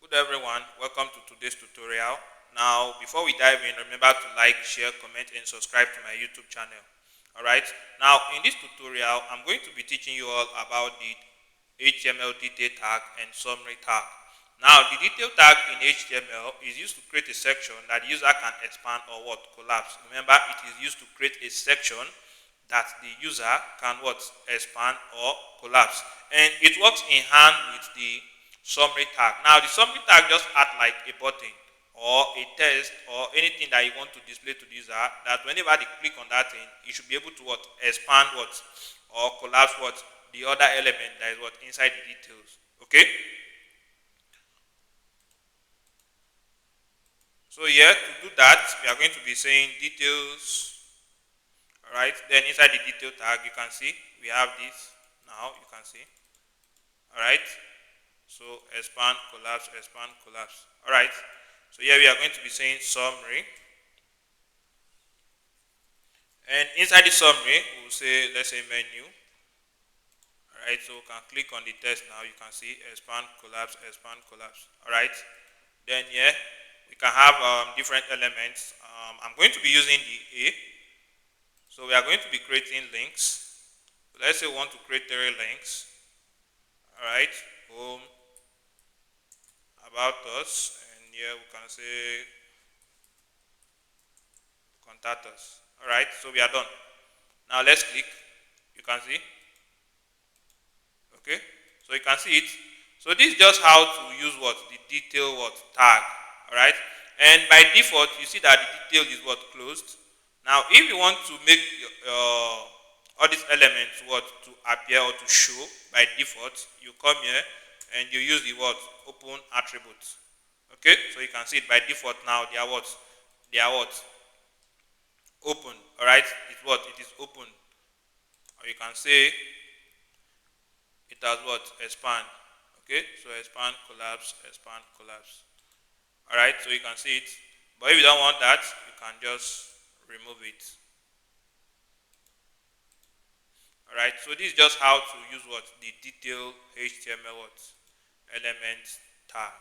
Good everyone, welcome to today's tutorial. Now, before we dive in, remember to like, share, comment, and subscribe to my YouTube channel. Alright, now in this tutorial, I'm going to be teaching you all about the HTML detail tag and summary tag. Now, the detail tag in HTML is used to create a section that the user can expand or collapse. Remember, it is used to create a section that the user can expand or collapse. And it works in hand with the summary tag. Now, the summary tag just acts like a button or a text or anything that you want to display to the user, that whenever they click on that thing, you should be able to expand or collapse the other element that is inside the details. Okay. So here, to do that, we are going to be saying details. Alright, then inside the detail tag, you can see we have this. Now you can see. Alright, so expand, collapse, expand, collapse. Alright, so here we are going to be saying summary. And inside the summary, we'll say, let's say menu. Alright, so we can click on the text now. You can see expand, collapse, expand, collapse. Alright, then here we can have different elements. I'm going to be using the A. So we are going to be creating links. So let's say we want to create 3 links. Alright, home, about us, and here we can say contact us. Alright, so we are done. Now let's click. You can see. Okay, so you can see it. So this is just how to use the detail tag. Alright, and by default you see that the detail is closed. Now if you want to make all these elements to appear or to show, by default you come here and you use the open attributes. Okay, so you can see it by default now they are open. Alright, it is open, or you can say it has expand. Okay, so expand, collapse, expand, collapse. Alright, so you can see it, but if you don't want that, you can just remove it. Alright, so this is just how to use the detail HTML element tag.